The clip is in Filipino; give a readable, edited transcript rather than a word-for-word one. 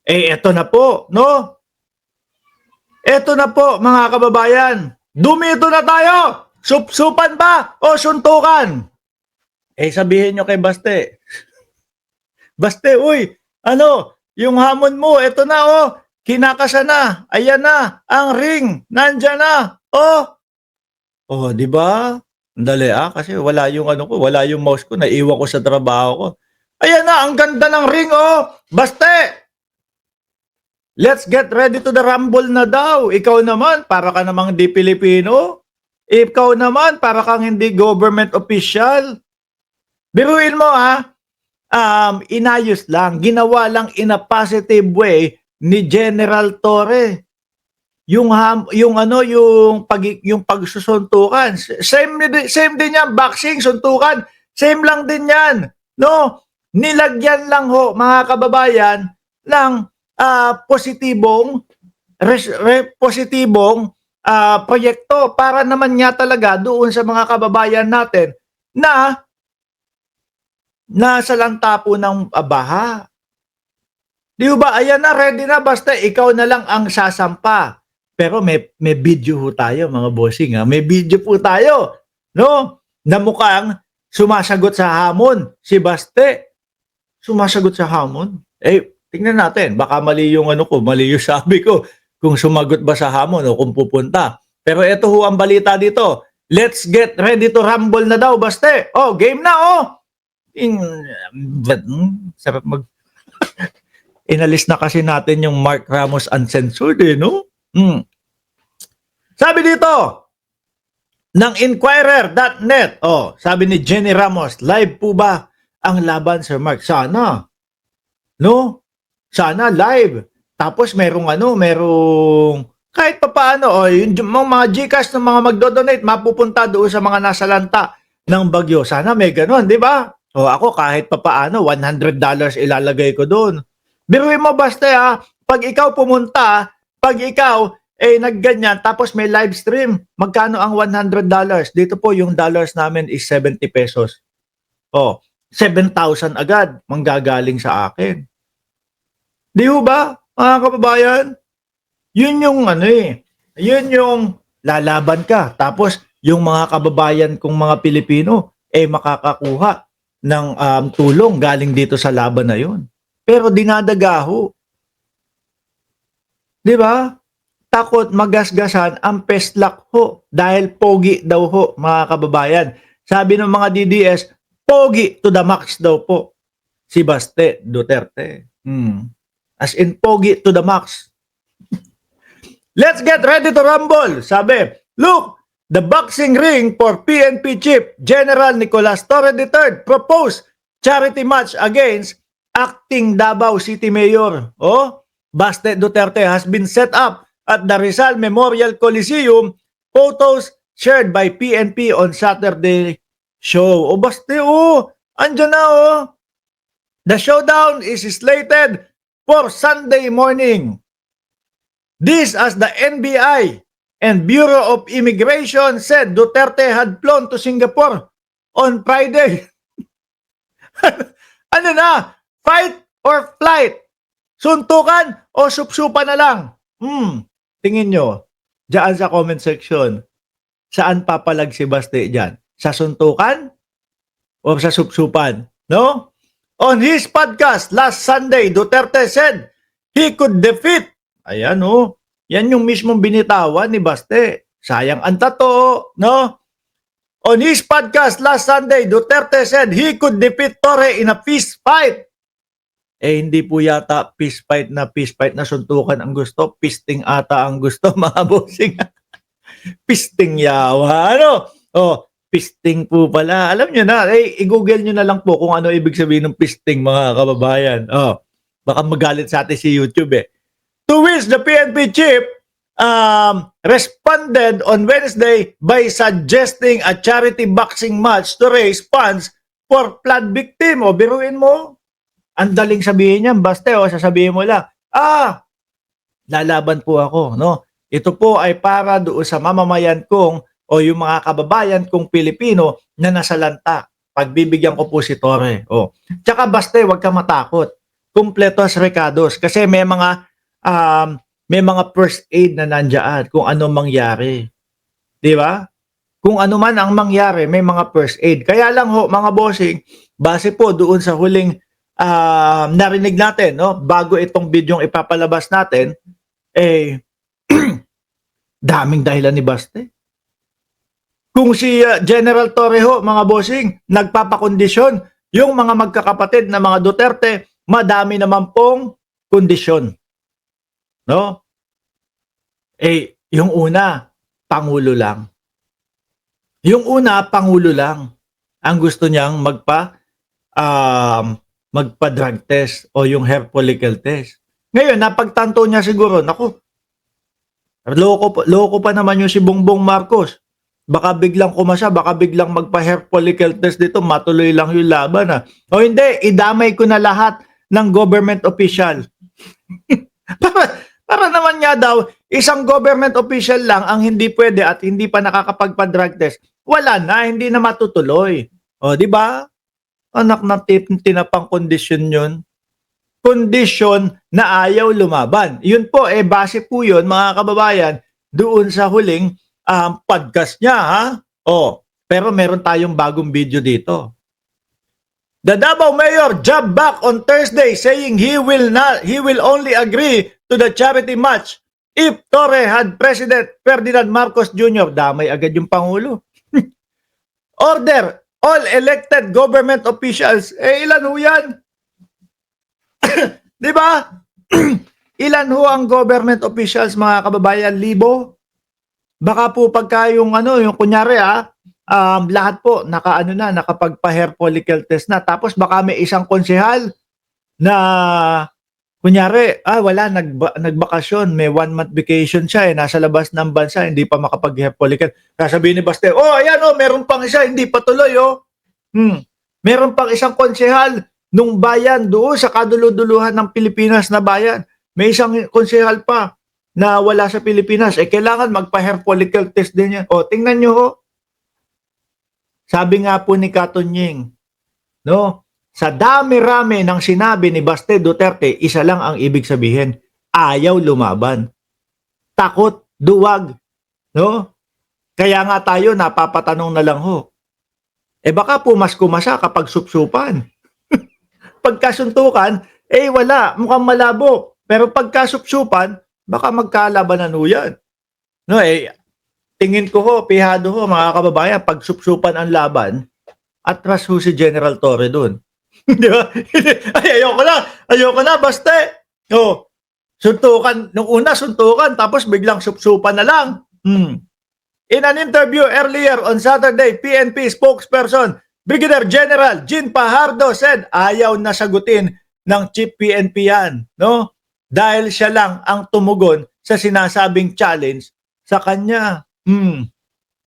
Eto na po, no? Eto na po, mga kababayan. Dumito na tayo! Supsupan ba o suntukan? Sabihin nyo kay Baste. Baste, uy, yung hamon mo, eto na, kinakasa na, ayan na, ang ring, nandyan na, di ba? Dali kasi wala yung wala yung mouse ko, naiwan ko sa trabaho ko. Ayan na, ang ganda ng ring, Baste! Let's get ready to the rumble na daw. Ikaw naman, para ka namang di Pilipino. Ikaw naman, para kang hindi government official. Biruin mo inayos lang, ginawa lang in a positive way ni General Torre. Yung pagsusuntukan. Same din yan, boxing, suntukan. Same lang din yan. No? Nilagyan lang mga kababayan ng positibong proyekto para naman nga talaga doon sa mga kababayan natin na nasa lanta po ng baha. Di ba? Ayan na, ready na, basta ikaw na lang ang sasampa. Pero may video po tayo, mga bossing. May video po tayo, no? Na mukhang sumasagot sa hamon. Si Baste, sumasagot sa hamon. Tingnan natin, baka mali yung mali yung sabi ko, kung sumagot ba sa hamon o kung pupunta. Pero ito ho ang balita dito. Let's get ready to rumble na daw, Baste. Game na, sarap inalis na kasi natin yung Mark Ramos uncensored, no? Sabi dito, ng Inquirer.net, sabi ni Jenny Ramos, live po ba ang laban, Sir Mark? Sana. No? Sana live. Tapos merong kahit pa paano, yung mga Gcash ng mga magdodonate, mapupunta doon sa mga nasa lanta ng bagyo. Sana may ganun, di ba? Ako kahit pa paano, $100 ilalagay ko doon. Biruin mo, Basta, pag ikaw pumunta, pag ikaw nagganyan, tapos may live stream, magkano ang $100? Dito po yung dollars namin is 70 pesos. 7,000 agad manggagaling sa akin. Di ba, mga kababayan? Yun yung yun yung lalaban ka. Tapos yung mga kababayan kong mga Pilipino makakakuha ng tulong galing dito sa laban na yun. Pero dinadagaho. Di ba? Takot magasgasan ang pestlak ho dahil pogi daw ho, mga kababayan. Sabi ng mga DDS, pogi to the max daw po si Baste Duterte. As in pogi to the max. Let's get ready to rumble. Sabi, look, the boxing ring for PNP Chief General Nicolas Torre III proposed charity match against acting Davao City Mayor. Baste Duterte has been set up at the Rizal Memorial Coliseum. Photos shared by PNP on Saturday show. Baste, andyan na, The showdown is slated for Sunday morning. This as the NBI and Bureau of Immigration said Duterte had flown to Singapore on Friday. Fight or flight? Suntukan o supsupan na lang? Tingin nyo, dyan sa comment section, saan papalag si Baste dyan? Sa suntukan o sa supsupan? No? On his podcast last Sunday, Duterte said he could defeat. Ayan, yan yung mismong binitawan ni Baste. Sayang ang tato, no? On his podcast last Sunday, Duterte said he could defeat Torre in a fist fight. Hindi po yata fist fight na suntukan ang gusto. Pisting ata ang gusto, mga bossing. Pisting yawa, pisting po pala. Alam nyo na, i-google nyo na lang po kung ano ibig sabihin ng pisting, mga kababayan. Baka magalit sa atin si YouTube To which the PNP chief responded on Wednesday by suggesting a charity boxing match to raise funds for flood victim. Biruin mo. Ang daling sabihin niyan, Baste, sasabihin mo lang, lalaban po ako, no? Ito po ay para doon sa mamamayan kong o yung mga kababayan kong Pilipino na nasa lanta. Pagbibigyan ko po si Torre. Tsaka Baste, huwag ka matakot. kumpletos recados kasi may mga first aid na nandiyan kung ano mangyari. 'Di ba? Kung ano man ang mangyari, may mga first aid. Kaya lang ho, mga bossing, base po doon sa huling narinig natin, no, bago itong bidyong ipapalabas natin, eh, daming dahilan ni Baste. Kung si General Torre ho, mga bossing, nagpapakondisyon, yung mga magkakapatid na mga Duterte, madami naman pong kondisyon. No? Yung una, Pangulo lang. Yung una, Pangulo lang. Ang gusto niyang magpa-drug test o yung hair follicle test. Ngayon, napagtanto niya siguro, naku, loko pa naman yung si Bongbong Marcos. Baka biglang kumasa, baka biglang magpa-hair follicle test dito, matuloy lang yung laban. O hindi, idamay ko na lahat ng government official. para naman nga daw, isang government official lang ang hindi pwede at hindi pa nakakapagpa-drug test. Wala na, hindi na matutuloy. O, di ba? Anak na tinapang kondisyon yun. Kondisyon na ayaw lumaban. Yun po, base po yun, mga kababayan, doon sa huling podcast niya, ha? O, pero meron tayong bagong video dito. The Davao Mayor job back on Thursday saying he will only agree to the charity match if Torre had President Ferdinand Marcos Jr. Damay agad yung Pangulo. Order all elected government officials. Ilan ho yan? Di ba? Ilan ho ang government officials, mga kababayan? Libo? Baka po pagka yung yung kunyari lahat po nakapagpa-hair follicle test na. Tapos baka may isang konsehal na kunyari, wala, nagbakasyon, may 1 month vacation siya, nasa labas ng bansa, hindi pa makapag-hair follicle. Sasabihin ni Baste, ayan meron pang isa, hindi pa tuloy, Meron pang isang konsehal nung bayan doon sa kaduluduluhan ng Pilipinas na bayan. May isang konsehal pa na wala sa Pilipinas. Kailangan magpa-hair follicle test din yan. Tingnan nyo ho. Sabi nga po ni Katonying, no? Sa dami-rami ng sinabi ni Baste Duterte, isa lang ang ibig sabihin, ayaw lumaban. Takot, duwag, no? Kaya nga tayo napapatanong na lang ho. Baka po mas kumasa kapag supsupan. Pagkasuntukan, wala, mukhang malabo. Pero pagkasupsupan, baka magkalabanan ho yan. No, tingin ko ho, pihado ho, mga kababayan, pag supsupan ang laban, atras ho si General Torre doon. Di ba? Ayoko na, Baste. Suntukan, nung una suntukan, tapos biglang supsupan na lang. In an interview earlier on Saturday, PNP spokesperson Brigadier General Jean Fajardo said ayaw na sagutin ng Chief PNP yan, no? Dahil siya lang ang tumugon sa sinasabing challenge sa kanya.